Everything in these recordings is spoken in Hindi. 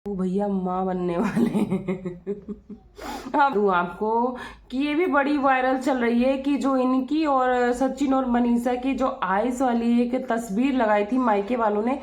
वो भैया माँ बनने वाले हैं। हाँ दूँ आपको कि ये भी बड़ी वायरल चल रही है कि जो इनकी और सचिन और मनीषा की जो आइस वाली एक तस्वीर लगाई थी मायके वालों ने,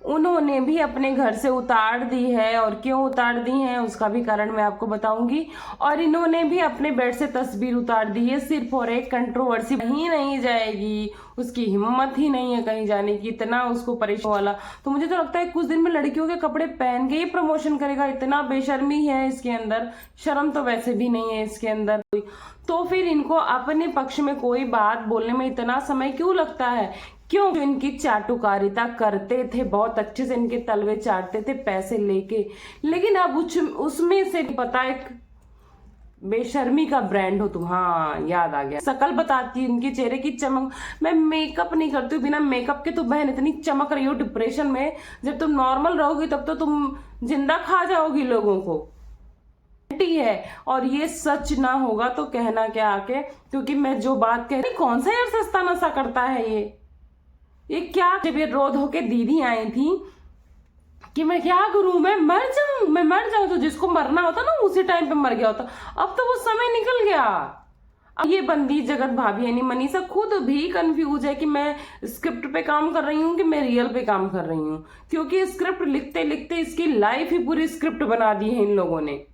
उन्होंने भी अपने घर से उतार दी है। और क्यों उतार दी है उसका भी कारण मैं आपको बताऊंगी। और इन्होंने भी अपने बेड से तस्वीर उतार दी है सिर्फ और एक कंट्रोवर्सी। कहीं नहीं जाएगी, उसकी हिम्मत ही नहीं है कहीं जाने की, इतना उसको परेशान वाला। तो मुझे तो लगता है कुछ दिन में लड़कियों के कपड़े पहन के ही प्रमोशन करेगा, इतना बेशर्मी है इसके अंदर। शर्म तो वैसे भी नहीं है इसके अंदर। तो फिर इनको अपने पक्ष में कोई बात बोलने में इतना समय क्यों लगता है? क्यों? जो इनकी चाटुकारिता करते थे, बहुत अच्छे से इनके तलवे चाटते थे पैसे लेके, लेकिन अब उसमें से पता एक बेशर्मी का ब्रांड हो तुम। हाँ याद आ गया, शकल बताती है उनके चेहरे की चमक। मैं मेकअप नहीं करती हूँ, बिना मेकअप के तो बहन इतनी चमक रही हो डिप्रेशन में। जब तुम नॉर्मल रहोगी तब तो तुम जिंदा खा जाओगी लोगों को है। और ये सच ना होगा तो कहना क्या आके, क्योंकि मैं जो बात कह रही, कौन सा यार सस्ता नशा करता है ये क्या? जब ये रोध होके दीदी आई थी कि मैं क्या करूं, मैं मर जाऊं, तो जिसको मरना होता ना उसी टाइम पे मर गया होता। अब तो वो समय निकल गया। अब ये बंदी जगत भाभी यानी मनीषा खुद भी कंफ्यूज है कि मैं स्क्रिप्ट पे काम कर रही हूँ कि मैं रियल पे काम कर रही हूँ, क्योंकि स्क्रिप्ट लिखते लिखते इसकी लाइफ ही पूरी स्क्रिप्ट बना दी है इन लोगों ने।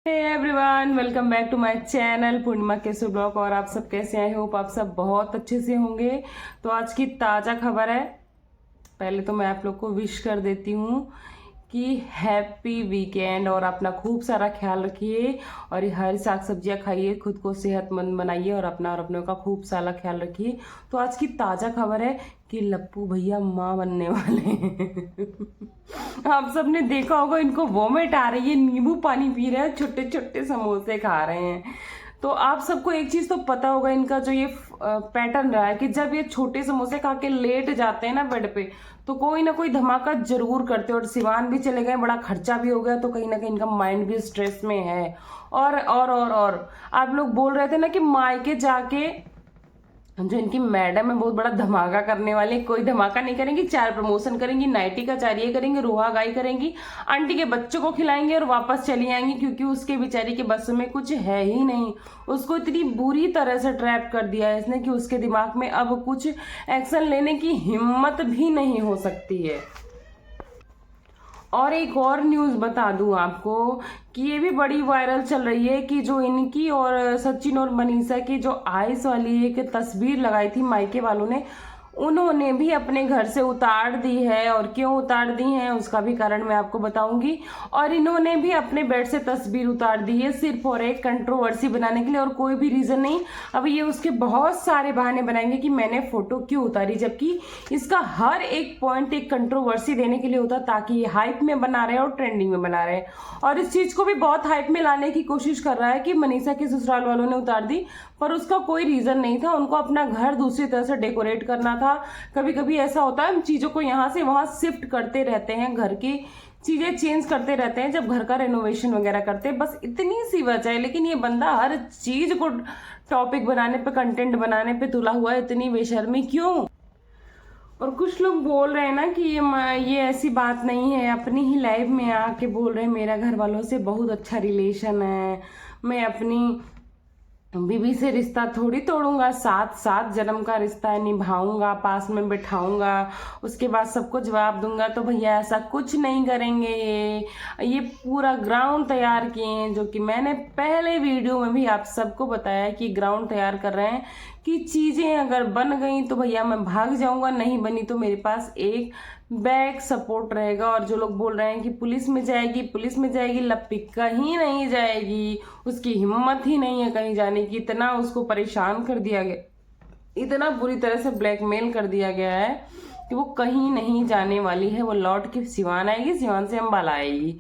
Everyone, welcome back to my channel Purnima केसु ब्लॉग। और आप सब कैसे आए? होप आप सब बहुत अच्छे से होंगे। तो आज की ताज़ा खबर है, पहले तो मैं आप लोग को विश कर देती हूँ कि हैप्पी वीकेंड, और अपना खूब सारा ख्याल रखिए और ये हरी साग सब्जियां खाइए, खुद को सेहतमंद बनाइए और अपनों का खूब सारा ख्याल रखिए। तो आज की ताज़ा खबर है कि लप्पू भैया माँ बनने वाले हैं। आप सबने देखा होगा, इनको वोमिट आ रही है, नींबू पानी पी रहे हैं, छोटे छोटे समोसे खा रहे हैं। तो आप सबको एक चीज तो पता होगा, इनका जो ये पैटर्न रहा है कि जब ये छोटे समोसे खा के लेट जाते हैं ना बेड पे, तो कोई ना कोई धमाका जरूर करते हैं। और सिवान भी चले गए, बड़ा खर्चा भी हो गया, तो कहीं ना कहीं इनका माइंड भी स्ट्रेस में है। और आप लोग बोल रहे थे ना कि मायके जाके जो इनकी मैडम है बहुत बड़ा धमाका करने वाली। कोई धमाका नहीं करेंगी, 4 प्रमोशन करेंगी, नाइटी का 4 ये करेंगी, रोहा गाई करेंगी, आंटी के बच्चों को खिलाएंगे और वापस चली आएंगी, क्योंकि उसके बेचारी के बस में कुछ है ही नहीं। उसको इतनी बुरी तरह से ट्रैप कर दिया है इसने कि उसके दिमाग में अब कुछ एक्शन लेने की हिम्मत भी नहीं हो सकती है। और एक और न्यूज बता दूं आपको कि ये भी बड़ी वायरल चल रही है कि जो इनकी और सचिन और मनीषा की जो आइस वाली एक तस्वीर लगाई थी मायके वालों ने, उन्होंने भी अपने घर से उतार दी है। और क्यों उतार दी है उसका भी कारण मैं आपको बताऊंगी। और इन्होंने भी अपने बेड से तस्वीर उतार दी है सिर्फ और एक कंट्रोवर्सी बनाने के लिए, और कोई भी रीजन नहीं। अब ये उसके बहुत सारे बहाने बनाएंगे कि मैंने फोटो क्यों उतारी, जबकि इसका हर एक पॉइंट एक कंट्रोवर्सी देने के लिए होता, ताकि ये हाइप में बना रहे और ट्रेंडिंग में बना रहे। और इस चीज को भी बहुत हाइप में लाने की कोशिश कर रहा है कि मनीषा के ससुराल वालों ने उतार दी, पर उसका कोई रीजन नहीं था। उनको अपना घर दूसरी तरह से डेकोरेट करना था। कभी कभी ऐसा होता है, हम चीजों को यहाँ से वहां शिफ्ट करते रहते हैं, घर की चीजें चेंज करते रहते हैं जब घर का रेनोवेशन वगैरह करते हैं, बस इतनी सी वजह है। लेकिन ये बंदा हर चीज को टॉपिक बनाने पे, कंटेंट बनाने पे तुला हुआ है। इतनी बेशर्मी क्यों? और कुछ लोग बोल रहे हैं ना कि ये ऐसी बात नहीं है, अपनी ही लाइफ में आके बोल रहे हैं मेरा घर वालों से बहुत अच्छा रिलेशन है, मैं अपनी बीवी से रिश्ता थोड़ी तोड़ूंगा, 7 जन्म का रिश्ता है, निभाऊंगा, पास में बैठाऊंगा, उसके बाद सबको जवाब दूंगा। तो भैया ऐसा कुछ नहीं करेंगे। ये पूरा ग्राउंड तैयार किए हैं, जो कि मैंने पहले वीडियो में भी आप सबको बताया कि ग्राउंड तैयार कर रहे हैं कि चीजें अगर बन गई तो भैया मैं भाग जाऊंगा, नहीं बनी तो मेरे पास एक बैक सपोर्ट रहेगा। और जो लोग बोल रहे हैं कि पुलिस में जाएगी, लप्पी कहीं नहीं जाएगी, उसकी हिम्मत ही नहीं है कहीं जाने की। इतना उसको परेशान कर दिया गया, इतना बुरी तरह से ब्लैकमेल कर दिया गया है कि वो कहीं नहीं जाने वाली है। वो लौट के सिवान आएगी, सिवान से अम्बाला आएगी।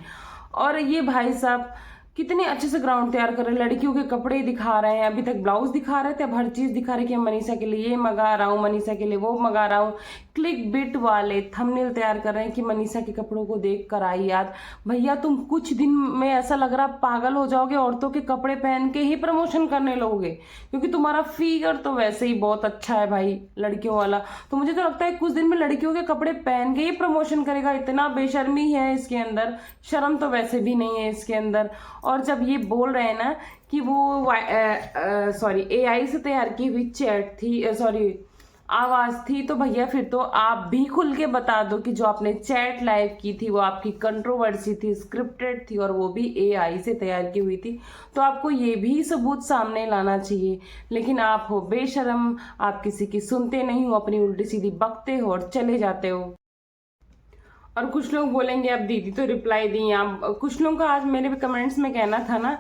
और ये भाई साहब कितने अच्छे से ग्राउंड तैयार कर रहे हैं, लड़कियों के कपड़े दिखा रहे हैं, अभी तक ब्लाउज दिखा रहे थे, अब हर चीज दिखा रहे हैं कि मनीषा के लिए ये मंगा रहा हूँ, मनीषा के लिए वो मंगा रहा हूँ। क्लिक बिट वाले थंबनेल तैयार कर रहे हैं कि मनीषा के कपड़ों को देख कर आई याद। भैया तुम कुछ दिन में ऐसा लग रहा पागल हो जाओगे, औरतों के कपड़े पहन के ही प्रमोशन करने लगोगे, क्योंकि तुम्हारा फिगर तो वैसे ही बहुत अच्छा है भाई लड़कियों वाला। तो मुझे तो लगता है कुछ दिन में लड़कियों के कपड़े पहन के ही प्रमोशन करेगा। इतना बेशर्मी है इसके अंदर, शर्म तो वैसे भी नहीं है इसके अंदर। और जब ये बोल रहे हैं ना कि वो AI से तैयार की हुई चैट थी, आवाज थी, तो भैया फिर तो आप भी खुल के बता दो कि जो आपने चैट लाइव की थी वो आपकी कंट्रोवर्सी थी, स्क्रिप्टेड थी और वो भी AI से तैयार की हुई थी। तो आपको ये भी सबूत सामने लाना चाहिए, लेकिन आप हो बेशरम, आप किसी की सुनते नहीं हो, अपनी उल्टी सीधी बकते हो और चले जाते हो। और कुछ लोग बोलेंगे अब दीदी तो रिप्लाई दी, आप कुछ लोगों का आज मेरे भी कमेंट्स में कहना था ना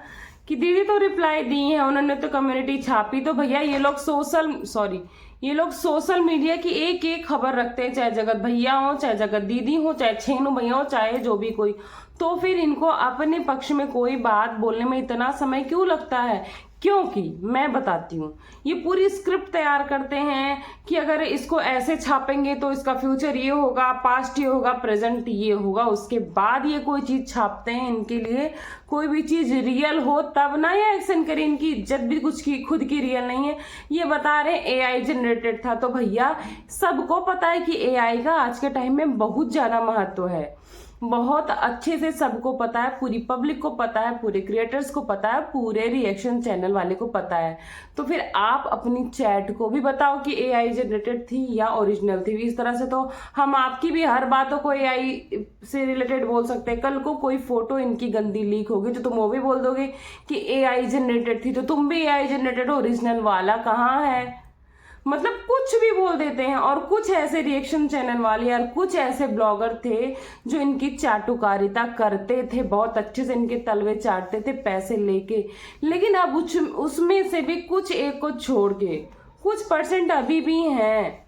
कि दीदी तो रिप्लाई दी है, उन्होंने तो कम्युनिटी छापी। तो भैया ये लोग सोशल मीडिया की एक एक खबर रखते हैं, चाहे जगत भैया हो, चाहे जगत दीदी हो, चाहे छेनू भैया हो, चाहे जो भी कोई। तो फिर इनको अपने पक्ष में कोई बात बोलने में इतना समय क्यों लगता है? क्योंकि मैं बताती हूँ, ये पूरी स्क्रिप्ट तैयार करते हैं कि अगर इसको ऐसे छापेंगे तो इसका फ्यूचर ये होगा, पास्ट ये होगा, प्रेजेंट ये होगा, उसके बाद ये कोई चीज छापते हैं। इनके लिए कोई भी चीज रियल हो तब ना ये एक्शन करें। इनकी इज्जत भी कुछ की खुद की रियल नहीं है। ये बता रहे AI जनरेटेड था, तो भैया सबको पता है कि AI का आज के टाइम में बहुत ज्यादा महत्व है, बहुत अच्छे से सबको पता है, पूरी पब्लिक को पता है, पूरे क्रिएटर्स को पता है, पूरे रिएक्शन चैनल वाले को पता है। तो फिर आप अपनी चैट को भी बताओ कि AI जनरेटेड थी या ओरिजिनल थी। इस तरह से तो हम आपकी भी हर बातों को AI से रिलेटेड बोल सकते हैं। कल को कोई फोटो इनकी गंदी लीक होगी तो तुम वो भी बोल दोगे कि AI जनरेटेड थी, तो तुम भी AI जनरेटेड ओरिजिनल वाला कहाँ है? मतलब कुछ भी बोल देते हैं। और कुछ ऐसे रिएक्शन चैनल वाले और कुछ ऐसे ब्लॉगर थे जो इनकी चाटुकारिता करते थे, बहुत अच्छे से इनके तलवे चाटते थे पैसे लेके। लेकिन अब उसमें से भी कुछ एक को छोड़ के, कुछ परसेंट अभी भी हैं,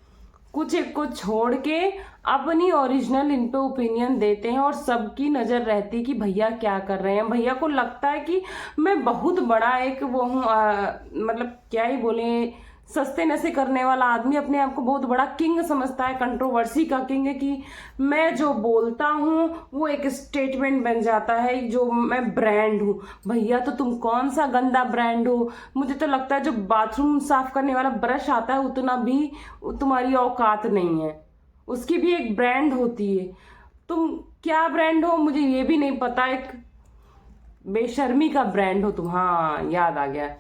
कुछ एक को छोड़ के अपनी ओरिजिनल इन पे ओपिनियन देते हैं और सबकी नजर रहती है कि भैया क्या कर रहे हैं। भैया को लगता है कि मैं बहुत बड़ा एक वो हूँ, मतलब क्या ही बोले, सस्ते नशे करने वाला आदमी अपने आप को बहुत बड़ा किंग समझता है, कंट्रोवर्सी का किंग है, कि मैं जो बोलता हूँ वो एक स्टेटमेंट बन जाता है, जो मैं ब्रांड हूँ। भैया तो तुम कौन सा गंदा ब्रांड हो? मुझे तो लगता है जो बाथरूम साफ करने वाला ब्रश आता है उतना भी तुम्हारी औकात नहीं है, उसकी भी एक ब्रांड होती है। तुम क्या ब्रांड हो मुझे ये भी नहीं पता, एक बेशर्मी का ब्रांड हो तुम। हाँ याद आ गया,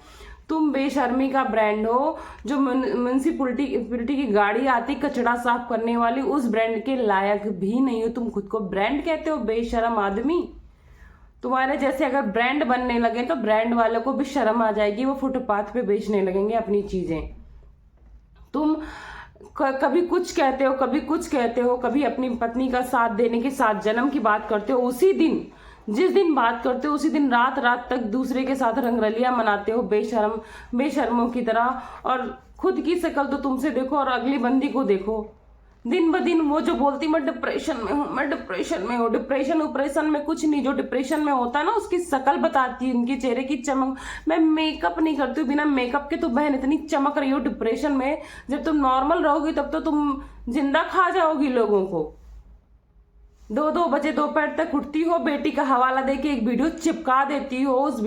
तुम बेशर्मी का ब्रांड हो, जो म्युनिसिपैलिटी की गाड़ी आती कचड़ा साफ करने वाली, उस ब्रांड के लायक भी नहीं हो। तुम खुद को ब्रांड कहते हो, बेशरम आदमी। तुम्हारे जैसे अगर ब्रांड बनने लगे तो ब्रांड वालों को भी शर्म आ जाएगी, वो फुटपाथ पे बेचने लगेंगे अपनी चीजें। तुम कभी कुछ कहते हो, कभी कुछ कहते हो, कभी अपनी पत्नी का साथ देने के साथ जन्म की बात करते हो, उसी दिन जिस दिन बात करते हो उसी दिन रात रात तक दूसरे के साथ रंगरलियां मनाते हो बेशर्मों की तरह। और खुद की शक्ल तो तुमसे देखो और अगली बंदी को देखो, दिन ब दिन वो जो बोलती मैं डिप्रेशन में हूँ, मैं डिप्रेशन में हूँ। डिप्रेशन में कुछ नहीं, जो डिप्रेशन में होता है ना उसकी शक्ल बताती है, उनके चेहरे की चमक। मैं मेकअप नहीं करती हूँ, बिना मेकअप के तो बहन इतनी चमक रही हो डिप्रेशन में। जब तुम नॉर्मल रहोगी तब तो तुम जिंदा खा जाओगी लोगों को। 2-2 बजे दोपहर तक उठती हो, बेटी का हवाला देके एक वीडियो चिपका देती हो। उस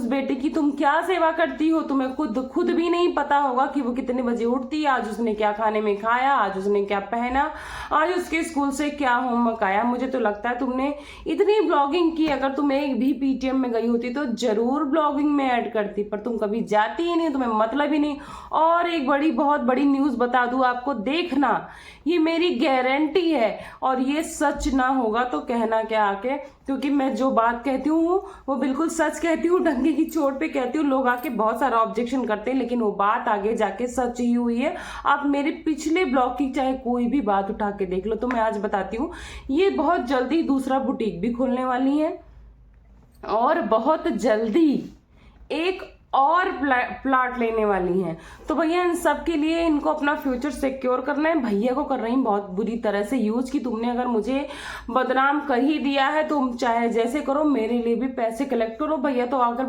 बेटी की तुम क्या सेवा करती हो? तुम्हें खुद भी नहीं पता होगा कि वो कितने बजे उठती है, आज उसने क्या खाने में खाया, आज उसने क्या पहना, आज उसके स्कूल से क्या होमवर्क आया। मुझे तो लगता है तुमने इतनी ब्लॉगिंग की, अगर तुम एक भी PTM में गई होती तो जरूर ब्लॉगिंग में ऐड करती, पर तुम कभी जाती ही नहीं, तुम्हें मतलब ही नहीं। और एक बहुत बड़ी न्यूज बता दूं आपको, देखना ये मेरी गारंटी है, और ये सच ना होगा तो कहना क्या आके, क्योंकि मैं जो बात कहती हूँ वो बिल्कुल सच कहती हूँ, डंके की चोट पे कहती हूँ। लोग आके बहुत सारा ऑब्जेक्शन करते हैं, लेकिन वो बात आगे जाके सच ही हुई है। आप मेरे पिछले ब्लॉग की चाहे कोई भी बात उठा के देख लो। तो मैं आज बताती हूँ, ये बहुत जल्दी दूसरा बुटीक भी खोलने वाली है और बहुत जल्दी एक और प्लाट लेने वाली हैं। तो भैया इन सब के लिए इनको अपना फ्यूचर सिक्योर करना है। भैया को कर रही बहुत बुरी तरह से यूज, कि तुमने अगर मुझे बदनाम कर ही दिया है, तुम चाहे जैसे करो, मेरे लिए भी पैसे कलेक्ट करो। भैया तो अगर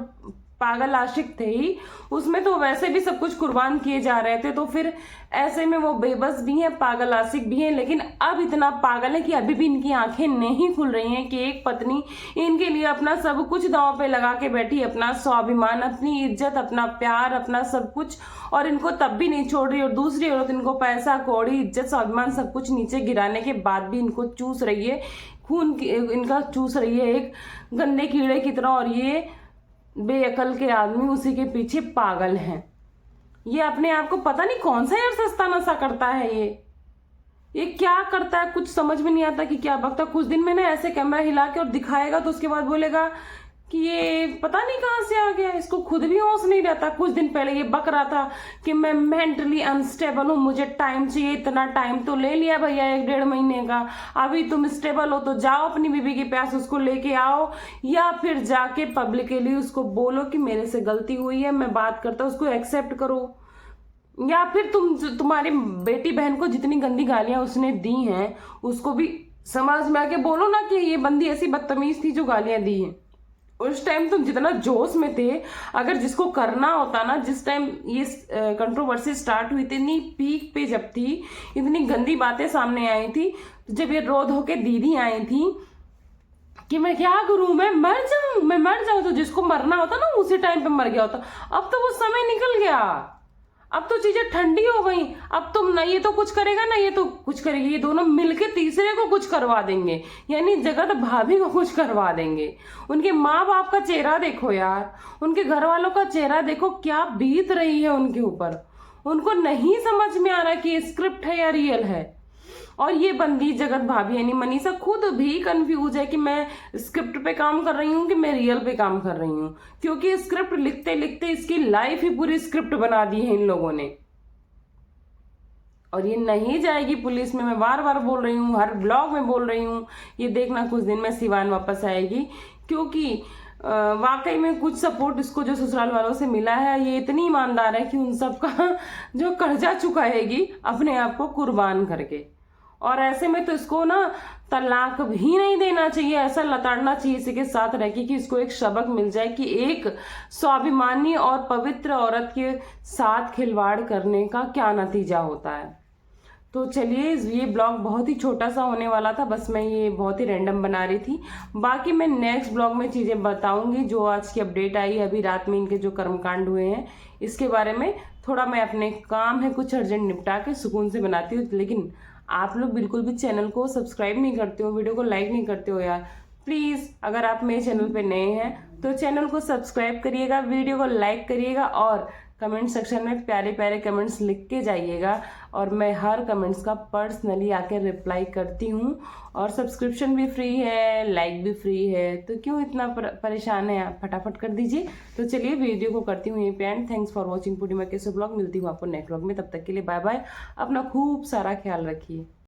पागल आशिक थे ही, उसमें तो वैसे भी सब कुछ कुर्बान किए जा रहे थे, तो फिर ऐसे में वो बेबस भी हैं, पागल आशिक भी हैं, लेकिन अब इतना पागल है कि अभी भी इनकी आंखें नहीं खुल रही हैं कि एक पत्नी इनके लिए अपना सब कुछ दांव पे लगा के बैठी, अपना स्वाभिमान, अपनी इज्जत, अपना प्यार, अपना सब कुछ, और इनको तब भी नहीं छोड़ रही, और दूसरी औरत इनको पैसा कौड़ी, इज्जत, स्वाभिमान सब कुछ नीचे गिराने के बाद भी इनको चूस रही है, खून इनका चूस रही है एक गंदे कीड़े की तरह, और ये बेअकल के आदमी उसी के पीछे पागल हैं। ये अपने आप को पता नहीं कौन सा यार सस्ता नशा करता है, ये क्या करता है, कुछ समझ में नहीं आता कि क्या बकता। कुछ दिन में ना ऐसे कैमरा हिला के और दिखाएगा तो उसके बाद बोलेगा कि ये पता नहीं कहाँ से आ गया, इसको खुद भी होश नहीं रहता। कुछ दिन पहले ये बक रहा था कि मैं मेंटली अनस्टेबल हूँ, मुझे टाइम चाहिए, इतना टाइम तो ले लिया भैया 1-1.5 महीने का, अभी तुम स्टेबल हो तो जाओ अपनी बीबी के पास, उसको लेके आओ, या फिर जाके पब्लिकली उसको बोलो कि मेरे से गलती हुई है, मैं बात करता हूँ, उसको एक्सेप्ट करो। या फिर तुम्हारी बेटी बहन को जितनी गंदी गालियां उसने दी हैं उसको भी समाज में आके बोलो ना कि ये बंदी ऐसी बदतमीज थी जो गालियां दी हैं। उस टाइम तुम जितना जोश में थे, अगर जिसको करना होता ना, जिस टाइम ये कंट्रोवर्सी स्टार्ट हुई थी, इतनी पीक पे जब थी, इतनी गंदी बातें सामने आई थी, जब ये रो धो के दीदी आई थी कि मैं क्या करूं, मैं मर जाऊं, तो जिसको मरना होता ना उसी टाइम पे मर गया होता। अब तो वो समय निकल गया, अब तो चीजें ठंडी हो गई, अब तुम ना ये तो कुछ करेगा ना ये तो कुछ करेगी, ये दोनों मिलके तीसरे को कुछ करवा देंगे, यानी जगत भाभी को कुछ करवा देंगे। उनके माँ बाप का चेहरा देखो यार, उनके घर वालों का चेहरा देखो, क्या बीत रही है उनके ऊपर। उनको नहीं समझ में आ रहा कि ये स्क्रिप्ट है या रियल है। और ये बंदी जगत भाभी यानी मनीषा खुद भी कंफ्यूज है कि मैं स्क्रिप्ट पे काम कर रही हूँ कि मैं रियल पे काम कर रही हूँ, क्योंकि स्क्रिप्ट लिखते लिखते इसकी लाइफ ही पूरी स्क्रिप्ट बना दी है इन लोगों ने। और ये नहीं जाएगी पुलिस में, मैं बार बार बोल रही हूँ, हर ब्लॉग में बोल रही हूँ, ये देखना कुछ दिन में सिवान वापस आएगी, क्योंकि वाकई में कुछ सपोर्ट इसको जो ससुराल वालों से मिला है, ये इतनी ईमानदार है कि उन सब का जो कर्जा चुकाएगी अपने आप को कुर्बान करके। और ऐसे में तो इसको ना तलाक भी नहीं देना चाहिए, ऐसा लताड़ना चाहिए इसी के साथ रह कि इसको एक सबक मिल जाए कि एक स्वाभिमानी और पवित्र औरत के साथ खिलवाड़ करने का क्या नतीजा होता है। तो चलिए, ये ब्लॉग बहुत ही छोटा सा होने वाला था, बस मैं ये बहुत ही रैंडम बना रही थी। बाकी मैं नेक्स्ट ब्लॉग में चीज़ें बताऊंगी, जो आज की अपडेट आई है अभी रात में इनके जो कर्मकांड हुए हैं इसके बारे में। थोड़ा मैं अपने काम है कुछ अर्जेंट निपटा के सुकून से बनाती हूँ, लेकिन आप लोग बिल्कुल भी चैनल को सब्सक्राइब नहीं करते हो, वीडियो को लाइक नहीं करते हो यार। प्लीज़ अगर आप मेरे चैनल पे नए हैं तो चैनल को सब्सक्राइब करिएगा, वीडियो को लाइक करिएगा, और कमेंट सेक्शन में प्यारे प्यारे कमेंट्स लिख के जाइएगा, और मैं हर कमेंट्स का पर्सनली आकर रिप्लाई करती हूँ। और सब्सक्रिप्शन भी फ्री है, लाइक भी फ्री है, तो क्यों इतना परेशान है आप, फटाफट कर दीजिए। तो चलिए वीडियो को करती हूँ यहीं पे एंड। थैंक्स फॉर वॉचिंग पूर्णिमा के ब्लॉग। मिलती हूँ आपको नेक्स्ट ब्लॉग में, तब तक के लिए बाय बाय, अपना खूब सारा ख्याल रखिए।